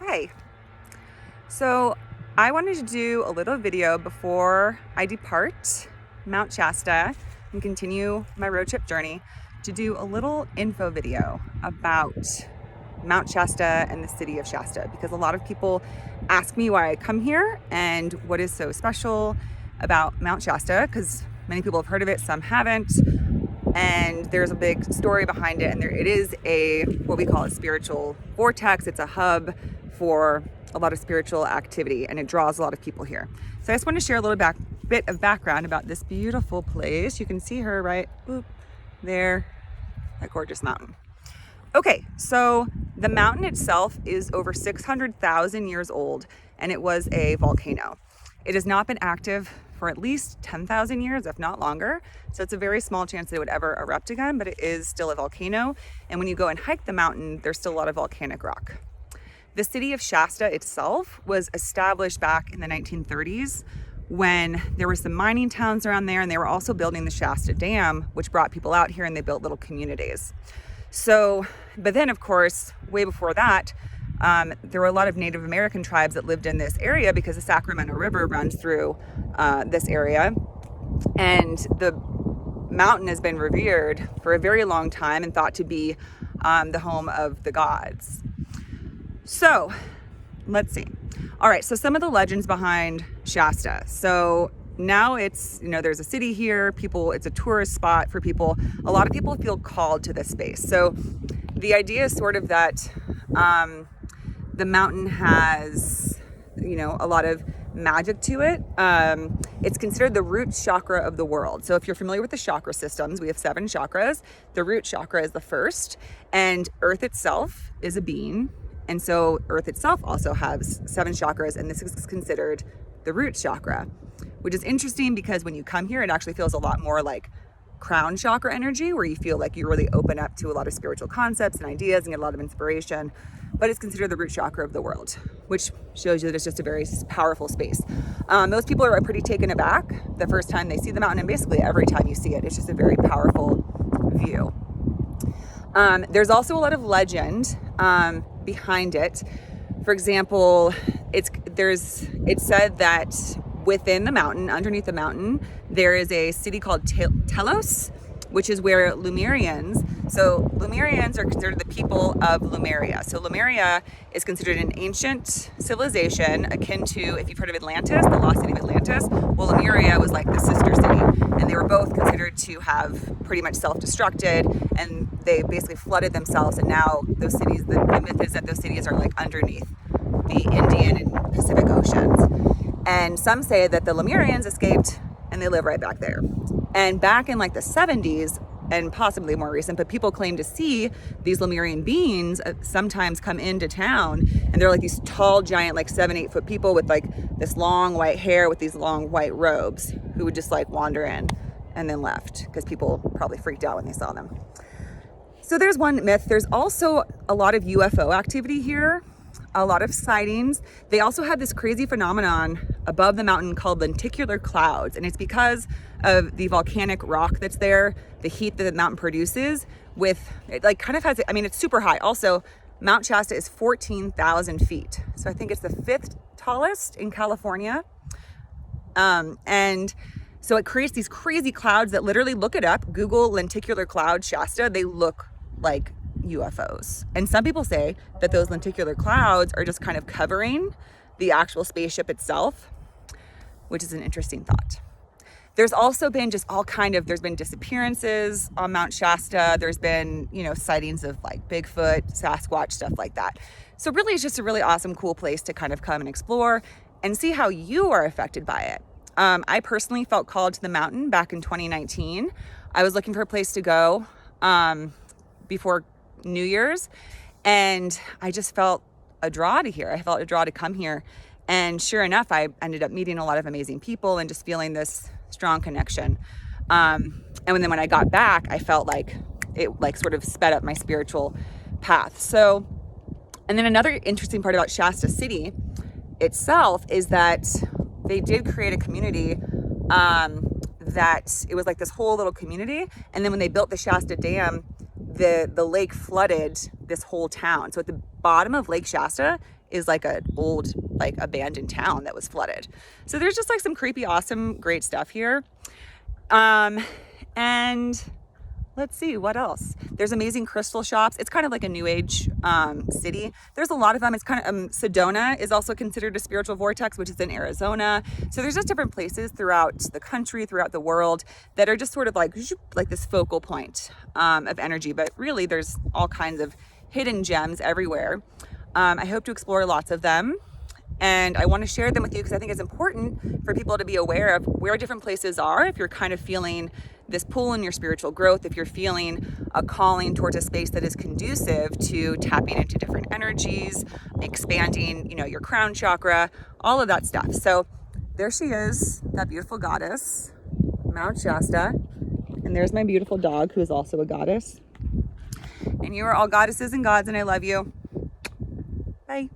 Hi. So I wanted to do a little video before I depart Mount Shasta and continue my road trip journey to do a little info video about Mount Shasta and the city of Shasta, because a lot of people ask me why I come here and what is so special about Mount Shasta, because many people have heard of it, some haven't. And there's a big story behind it, and it is what we call a spiritual vortex. It's a hub for a lot of spiritual activity, and it draws a lot of people here. So I just want to share a little bit of background about this beautiful place. You can see her right there, that gorgeous mountain. Okay, so the mountain itself is over 600,000 years old, and it was a volcano. It has not been active for at least 10,000 years, if not longer. So it's a very small chance that it would ever erupt again, but it is still a volcano. And when you go and hike the mountain, there's still a lot of volcanic rock. The city of Shasta itself was established back in the 1930s when there were some mining towns around there, and they were also building the Shasta Dam, which brought people out here, and they built little communities. So, but then of course, way before that, there were a lot of Native American tribes that lived in this area because the Sacramento River runs through this area. And the mountain has been revered for a very long time and thought to be the home of the gods. So let's see. All right, so some of the legends behind Shasta. So now it's, there's a city here, it's a tourist spot for people. A lot of people feel called to this space. So the idea is sort of that the mountain has, a lot of magic to it. It's considered the root chakra of the world. So if you're familiar with the chakra systems, we have 7 chakras. The root chakra is the first, and Earth itself is a being. And so Earth itself also has 7 chakras, and this is considered the root chakra, which is interesting because when you come here, it actually feels a lot more like crown chakra energy, where you feel like you really open up to a lot of spiritual concepts and ideas and get a lot of inspiration. But it's considered the root chakra of the world, which shows you that it's just a very powerful space. Most people are pretty taken aback the first time they see the mountain, and basically every time you see it, it's just a very powerful view. There's also a lot of legend behind it. For example, it's said that within the mountain, underneath the mountain, there is a city called Telos, which is where Lemurians are considered the people of Lemuria. So Lemuria is considered an ancient civilization akin to, if you've heard of Atlantis, the lost city of Atlantis. Well, Lemuria was like the sister city, and they were both considered to have pretty much self-destructed, and they basically flooded themselves, and now those cities, the myth is that those cities are like underneath the Indian and Pacific Oceans. And some say that the Lemurians escaped and they live right back there. And back in like the 70s, and possibly more recent, but people claim to see these Lemurian beings sometimes come into town, and they're like these tall, giant, like 7-8 foot people with like this long white hair with these long white robes, who would just like wander in and then left, because people probably freaked out when they saw them. So there's one myth. There's also a lot of UFO activity here, a lot of sightings. They also have this crazy phenomenon above the mountain called lenticular clouds, and it's because of the volcanic rock that's there, the heat that the mountain produces. It's super high. Also, Mount Shasta is 14,000 feet, so I think it's the 5th tallest in California. And so it creates these crazy clouds that literally, look it up, Google lenticular cloud Shasta, they look like UFOs. And some people say that those lenticular clouds are just kind of covering the actual spaceship itself, which is an interesting thought. There's also been there's been disappearances on Mount Shasta. There's been, sightings of like Bigfoot, Sasquatch, stuff like that. So really, it's just a really awesome, cool place to kind of come and explore and see how you are affected by it. I personally felt called to the mountain back in 2019. I was looking for a place to go before New Year's, and I just felt a draw to here. I felt a draw to come here, and sure enough, I ended up meeting a lot of amazing people and just feeling this strong connection. And then when I got back, I felt like it sort of sped up my spiritual path. So, and then another interesting part about Shasta City itself is that they did create a community that it was like this whole little community, and then when they built the Shasta Dam, the lake flooded this whole town. So at the bottom of Lake Shasta is like an old, like abandoned town that was flooded. So there's just like some creepy, awesome, great stuff here. And let's see, what else? There's amazing crystal shops. It's kind of like a new age city. There's a lot of them. It's kind of, Sedona is also considered a spiritual vortex, which is in Arizona. So there's just different places throughout the country, throughout the world, that are just sort of like this focal point of energy. But really, there's all kinds of hidden gems everywhere. I hope to explore lots of them. And I want to share them with you because I think it's important for people to be aware of where different places are. If you're kind of feeling this pull in your spiritual growth, if you're feeling a calling towards a space that is conducive to tapping into different energies, expanding, you know, your crown chakra, all of that stuff. So there she is, that beautiful goddess, Mount Shasta. And there's my beautiful dog, who is also a goddess. And you are all goddesses and gods, and I love you. Bye.